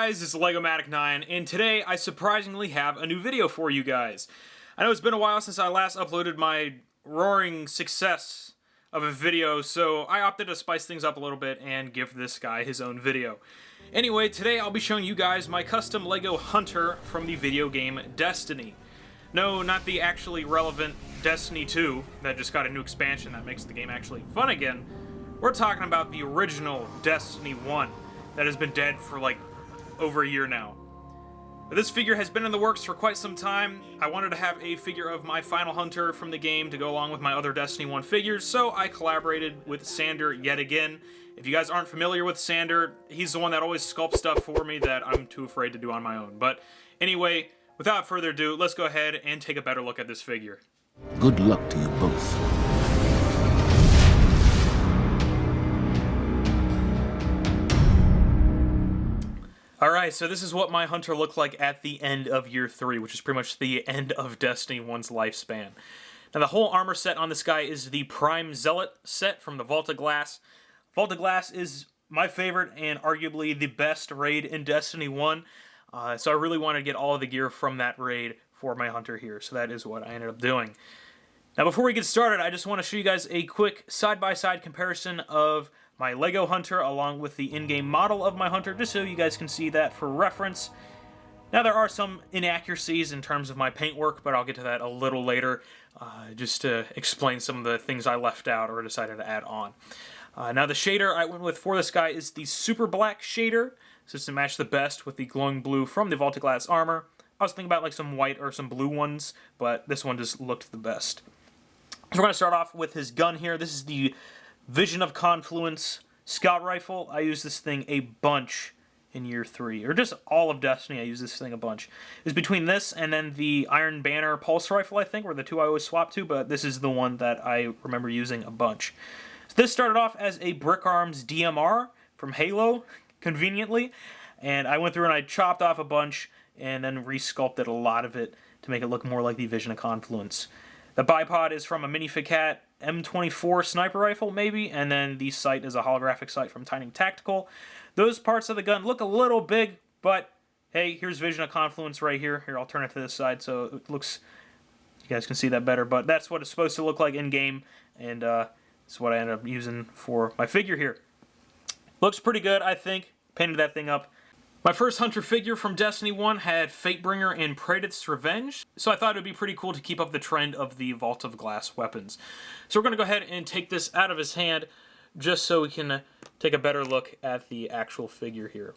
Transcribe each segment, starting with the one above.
guys, it's LegoMatic9, and today I surprisingly have a new video for you guys. I know it's been a while since I last uploaded my roaring success of a video, so I opted to spice things up a little bit and give this guy his own video. Anyway, today I'll be showing you guys my custom Lego Hunter from the video game Destiny. No, not the actually relevant Destiny 2 that just got a new expansion that makes the game actually fun again. We're talking about the original Destiny 1 that has been dead for like over a year now. This figure has been in the works for quite some time. I wanted to have a figure of my final hunter from the game to go along with my other Destiny 1 figures, so I collaborated with Sander yet again. If you guys aren't familiar with Sander, he's the one that always sculpts stuff for me that I'm too afraid to do on my own. But anyway, without further ado, let's go ahead and take a better look at this figure. Good luck to you both. Alright, so this is what my hunter looked like at the end of year 3, which is pretty much the end of Destiny 1's lifespan. Now the whole armor set on this guy is the Prime Zealot set from the Vault of Glass. Vault of Glass is my favorite and arguably the best raid in Destiny 1, so I really wanted to get all of the gear from that raid for my hunter here, so that is what I ended up doing. Now before we get started, I just want to show you guys a quick side-by-side comparison of my Lego Hunter along with the in-game model of my Hunter, just so you guys can see that for reference. Now there are some inaccuracies in terms of my paintwork, but I'll get to that a little later, just to explain some of the things I left out or decided to add on. Now the shader I went with for this guy is the Super Black shader, just to match the best with the glowing blue from the Vault of Glass armor. I was thinking about like some white or some blue ones, but this one just looked the best. So we're going to start off with his gun here. This is the Vision of Confluence Scout Rifle. I use this thing a bunch in year 3, or just all of Destiny. I use this thing a bunch. It's between this and then the Iron Banner Pulse Rifle, I think, were the two I always swap to, but this is the one that I remember using a bunch. So this started off as a Brick Arms DMR from Halo, conveniently, and I went through and I chopped off a bunch and then resculpted a lot of it to make it look more like the Vision of Confluence. The bipod is from a Minifigure M24 sniper rifle, maybe, and then the sight is a holographic sight from Tiny Tactical. Those parts of the gun look a little big, but hey, here's Vision of Confluence right here. Here, I'll turn it to this side so it looks, you guys can see that better, but that's what it's supposed to look like in-game, and it's what I ended up using for my figure here. Looks pretty good, I think. Painted that thing up. My first Hunter figure from Destiny 1 had Fatebringer and Praedyth's Revenge, so I thought it would be pretty cool to keep up the trend of the Vault of Glass weapons. So we're going to go ahead and take this out of his hand, just so we can take a better look at the actual figure here.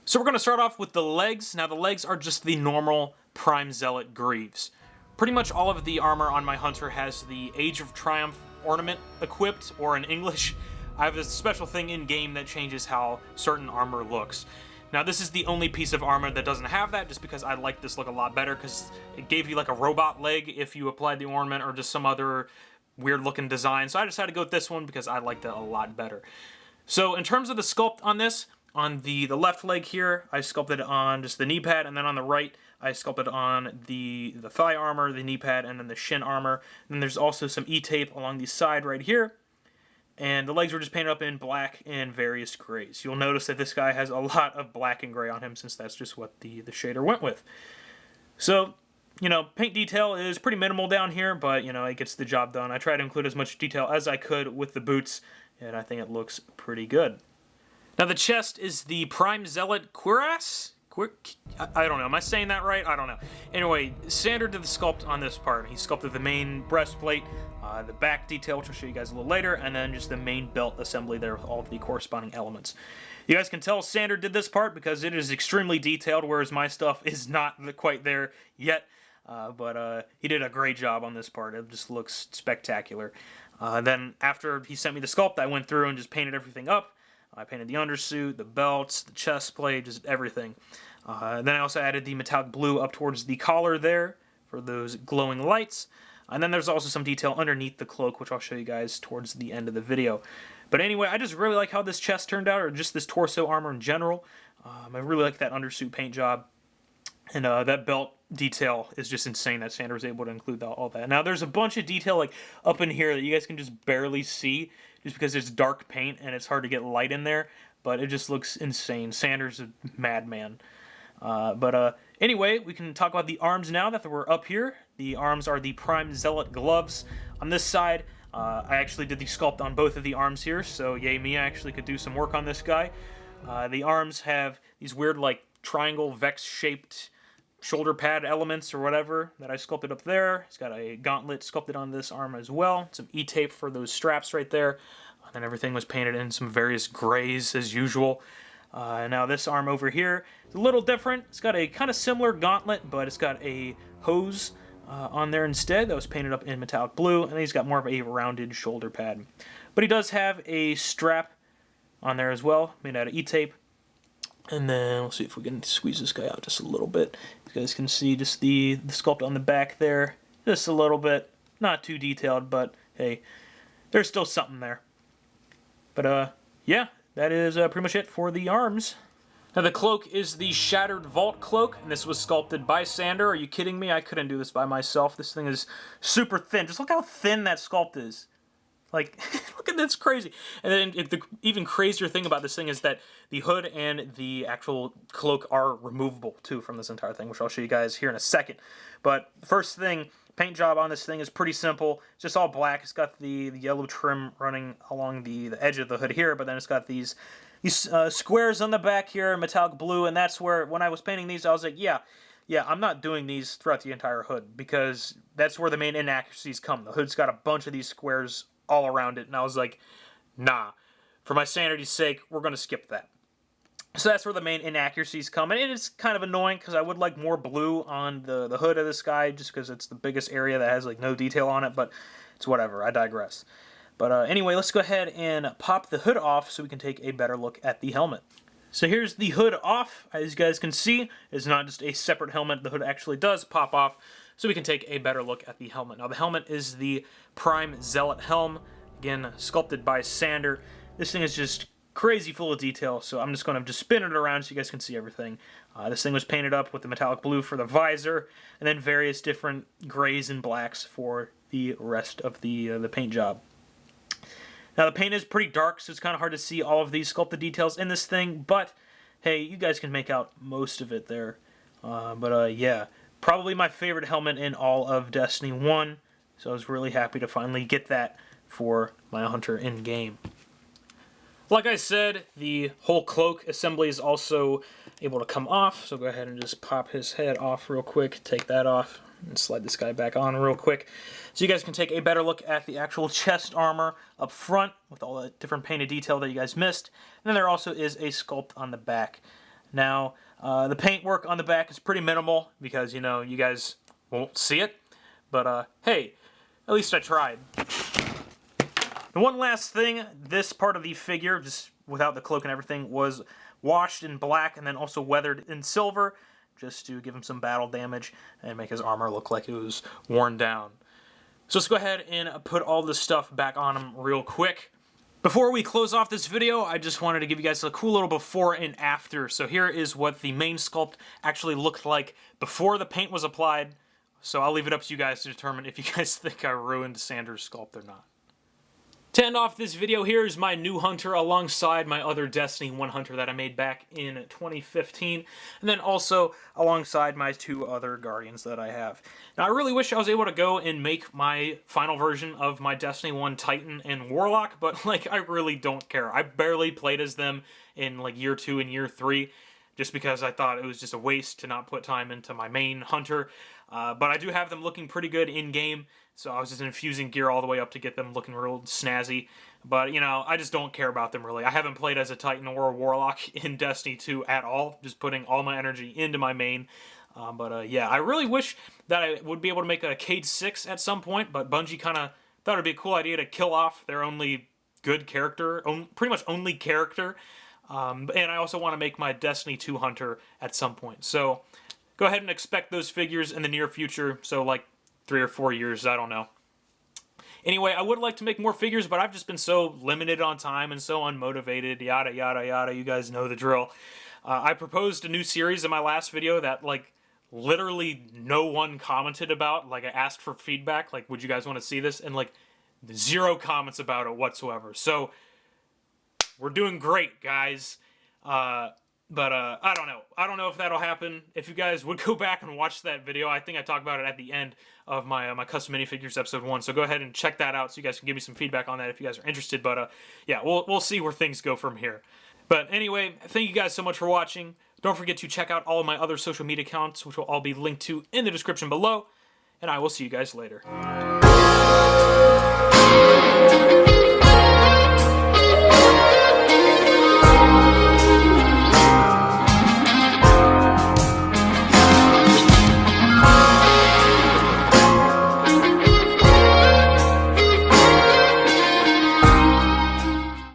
So we're going to start off with the legs. Now the legs are just the normal Prime Zealot greaves. Pretty much all of the armor on my Hunter has the Age of Triumph ornament equipped, or in English, I have this special thing in-game that changes how certain armor looks. Now this is the only piece of armor that doesn't have that, just because I like this look a lot better, because it gave you like a robot leg if you applied the ornament, or just some other weird looking design. So I decided to go with this one because I liked it a lot better. So in terms of the sculpt on this, on the left leg here, I sculpted on just the knee pad, and then on the right, I sculpted on the thigh armor, the knee pad, and then the shin armor. And then there's also some E-tape along the side right here. And the legs were just painted up in black and various grays. You'll notice that this guy has a lot of black and gray on him, since that's just what the shader went with. So, you know, paint detail is pretty minimal down here, but, you know, it gets the job done. I tried to include as much detail as I could with the boots, and I think it looks pretty good. Now the chest is the Prime Zealot Cuirass? I don't know. Am I saying that right? I don't know. Anyway, Sander did the sculpt on this part. He sculpted the main breastplate, the back detail, which I'll show you guys a little later, and then just the main belt assembly there with all of the corresponding elements. You guys can tell Sander did this part because it is extremely detailed, whereas my stuff is not quite there yet. But he did a great job on this part. It just looks spectacular. Then after he sent me the sculpt, I went through and just painted everything up. I painted the undersuit, the belts, the chest plate, just everything. Then I also added the metallic blue up towards the collar there for those glowing lights. And then there's also some detail underneath the cloak, which I'll show you guys towards the end of the video. But anyway, I just really like how this chest turned out, or just this torso armor in general. I really like that undersuit paint job. And that belt detail is just insane that Sander was able to include all that. Now, there's a bunch of detail like up in here that you guys can just barely see, just because it's dark paint and it's hard to get light in there. but it just looks insane. Sander's a madman. Anyway, we can talk about the arms now that we're up here. The arms are the Prime Zealot gloves. On this side, I actually did the sculpt on both of the arms here, so yay me, I actually could do some work on this guy. The arms have these weird, like, triangle Vex-shaped shoulder pad elements or whatever that I sculpted up there. It's got a gauntlet sculpted on this arm as well. Some E-tape for those straps right there. And then everything was painted in some various grays as usual. Now this arm over here is a little different. It's got a kind of similar gauntlet, but it's got a hose on there instead that was painted up in metallic blue, and he's got more of a rounded shoulder pad. But he does have a strap on there as well, made out of E-tape. And then we'll see if we can squeeze this guy out just a little bit. You guys can see just the sculpt on the back there, just a little bit. Not too detailed, but hey, there's still something there. But yeah, that is pretty much it for the arms. Now the cloak is the Shattered Vault cloak, and this was sculpted by Sander. Are you kidding me? I couldn't do this by myself. This thing is super thin. Just look how thin that sculpt is. Like, look at that's crazy. And then the even crazier thing about this thing is that the hood and the actual cloak are removable, too, from this entire thing, which I'll show you guys here in a second. But first thing, paint job on this thing is pretty simple. It's just all black. It's got the yellow trim running along the edge of the hood here, but then it's got these squares on the back here, metallic blue, and that's where, when I was painting these, I was like, yeah, I'm not doing these throughout the entire hood, because that's where the main inaccuracies come. The hood's got a bunch of these squares all around it, and I was like, nah, for my sanity's sake, we're going to skip that. So that's where the main inaccuracies come, and it is kind of annoying, because I would like more blue on the hood of this guy, just because it's the biggest area that has like no detail on it, but it's whatever, I digress. But anyway, let's go ahead and pop the hood off so we can take a better look at the helmet. So here's the hood off. As you guys can see, it's not just a separate helmet. The hood actually does pop off, so we can take a better look at the helmet. Now the helmet is the Prime Zealot helm, again sculpted by Sander. This thing is just crazy full of detail, so I'm just going to just spin it around so you guys can see everything. This thing was painted up with the metallic blue for the visor, and then various different grays and blacks for the rest of the paint job. Now the paint is pretty dark, so it's kind of hard to see all of these sculpted details in this thing, but hey, you guys can make out most of it there. Yeah, probably my favorite helmet in all of Destiny 1, so I was really happy to finally get that for my hunter in-game. Like I said, the whole cloak assembly is also able to come off, so go ahead and just pop his head off real quick, take that off, and slide this guy back on real quick. So you guys can take a better look at the actual chest armor up front with all the different painted detail that you guys missed. And then there also is a sculpt on the back. Now, the paint work on the back is pretty minimal because, you know, you guys won't see it. But, hey, at least I tried. And one last thing, this part of the figure, just without the cloak and everything, was washed in black and then also weathered in silver, just to give him some battle damage and make his armor look like it was worn down. So let's go ahead and put all this stuff back on him real quick. Before we close off this video, I just wanted to give you guys a cool little before and after. So here is what the main sculpt actually looked like before the paint was applied. So I'll leave it up to you guys to determine if you guys think I ruined Sander's sculpt or not. To end off this video, here is my new hunter alongside my other Destiny 1 hunter that I made back in 2015, and then also alongside my two other Guardians that I have. Now, I really wish I was able to go and make my final version of my Destiny 1 Titan and Warlock, but, like, I really don't care. I barely played as them in, like, Year 2 and Year 3, just because I thought it was just a waste to not put time into my main hunter. But I do have them looking pretty good in-game, so I was just infusing gear all the way up to get them looking real snazzy. But, you know, I just don't care about them, really. I haven't played as a Titan or a Warlock in Destiny 2 at all, just putting all my energy into my main. Yeah, I really wish that I would be able to make a Cade 6 at some point, but Bungie kind of thought it would be a cool idea to kill off their only good character, pretty much only character. And I also want to make my Destiny 2 hunter at some point. So go ahead and expect those figures in the near future, so like 3 or 4 years, I don't know. Anyway, I would like to make more figures, but I've just been so limited on time and so unmotivated, yada, yada, yada. You guys know the drill. I proposed a new series in my last video that, like, literally no one commented about. Like, I asked for feedback, like, would you guys want to see this? And, like, 0 comments about it whatsoever. So, We're doing great, guys. But I don't know. I don't know if that'll happen. If you guys would go back and watch that video, I think I talked about it at the end of my my custom minifigures episode 1. So go ahead and check that out so you guys can give me some feedback on that if you guys are interested. But yeah, we'll see where things go from here. But anyway, thank you guys so much for watching. Don't forget to check out all of my other social media accounts, which will all be linked to in the description below. And I will see you guys later.